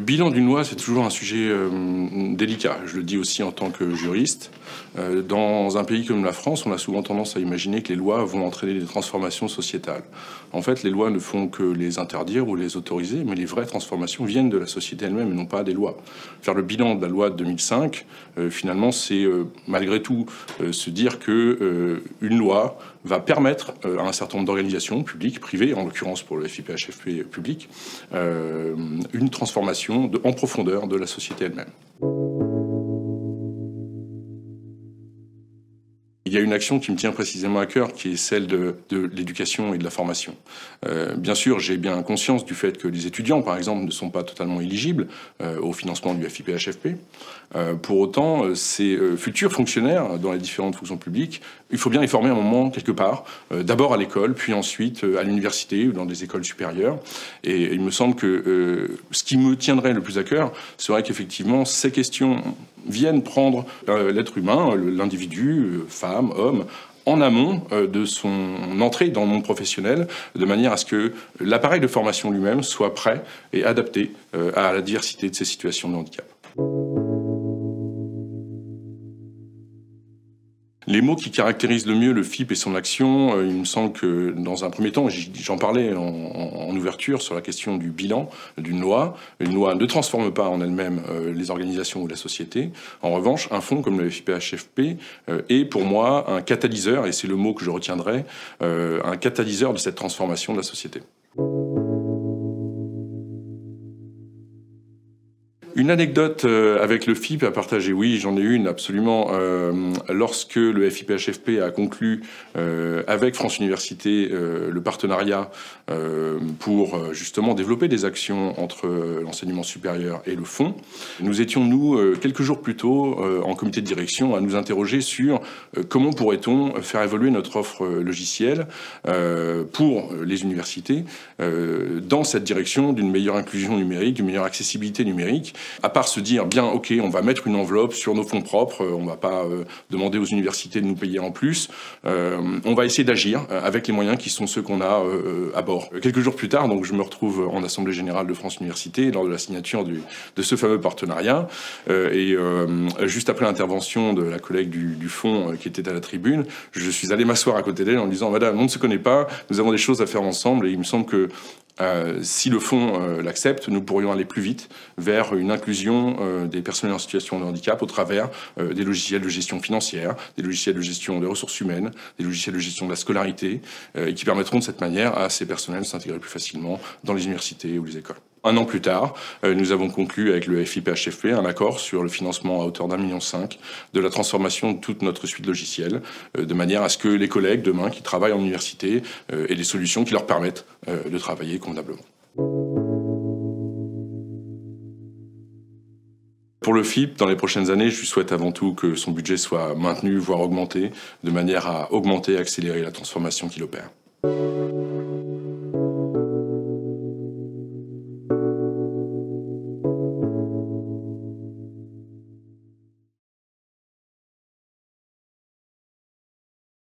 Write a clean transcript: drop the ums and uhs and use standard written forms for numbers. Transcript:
bilan d'une loi, c'est toujours un sujet délicat. Je le dis aussi en tant que juriste. Dans un pays comme la France, on a souvent tendance à imaginer que les lois vont entraîner des transformations sociétales. En fait, les lois ne font que les interdire ou les autoriser, mais les vraies transformations viennent de la société elle-même et non pas des lois. Faire le bilan de la loi de 2005, finalement, c'est malgré tout se dire que une loi va permettre à un certain nombre d'organisations publiques, privées, en l'occurrence pour le FIPHFP public, une transformation en profondeur de la société elle-même. Il y a une action qui me tient précisément à cœur, qui est celle de l'éducation et de la formation. Bien sûr, j'ai bien conscience du fait que les étudiants, par exemple, ne sont pas totalement éligibles au financement du FIPHFP. Pour autant, ces futurs fonctionnaires dans les différentes fonctions publiques, il faut bien les former à un moment, quelque part, d'abord à l'école, puis ensuite à l'université ou dans des écoles supérieures. Et il me semble que ce qui me tiendrait le plus à cœur serait qu'effectivement, ces questions viennent prendre l'être humain, l'individu, femme, homme, en amont de son entrée dans le monde professionnel, de manière à ce que l'appareil de formation lui-même soit prêt et adapté à la diversité de ces situations de handicap. Les mots qui caractérisent le mieux le FIP et son action, il me semble que dans un premier temps, j'en parlais en ouverture sur la question du bilan d'une loi. Une loi ne transforme pas en elle-même les organisations ou la société. En revanche, un fonds comme le FIPHFP est pour moi un catalyseur, et c'est le mot que je retiendrai, un catalyseur de cette transformation de la société. Une anecdote avec le FIP à partager, oui, j'en ai une absolument. Lorsque le FIPHFP a conclu avec France Université le partenariat pour justement développer des actions entre l'enseignement supérieur et le fonds, nous étions, nous, quelques jours plus tôt, en comité de direction, à nous interroger sur comment pourrait-on faire évoluer notre offre logicielle pour les universités dans cette direction d'une meilleure inclusion numérique, d'une meilleure accessibilité numérique. À part se dire, bien, ok, on va mettre une enveloppe sur nos fonds propres, on va pas demander aux universités de nous payer en plus, on va essayer d'agir avec les moyens qui sont ceux qu'on a à bord. Quelques jours plus tard, donc, je me retrouve en Assemblée Générale de France Université lors de la signature de ce fameux partenariat, et juste après l'intervention de la collègue du fonds qui était à la tribune, je suis allé m'asseoir à côté d'elle en disant, madame, on ne se connaît pas, nous avons des choses à faire ensemble, et il me semble que si le fonds l'accepte, nous pourrions aller plus vite vers une inclusion des personnels en situation de handicap au travers des logiciels de gestion financière, des logiciels de gestion des ressources humaines, des logiciels de gestion de la scolarité, et qui permettront de cette manière à ces personnels de s'intégrer plus facilement dans les universités ou les écoles. Un an plus tard, nous avons conclu avec le FIPHFP un accord sur le financement à hauteur d'1,5 million de la transformation de toute notre suite logicielle, de manière à ce que les collègues demain qui travaillent en université aient des solutions qui leur permettent de travailler convenablement. Pour le FIP, dans les prochaines années, je lui souhaite avant tout que son budget soit maintenu, voire augmenté, de manière à augmenter et accélérer la transformation qu'il opère.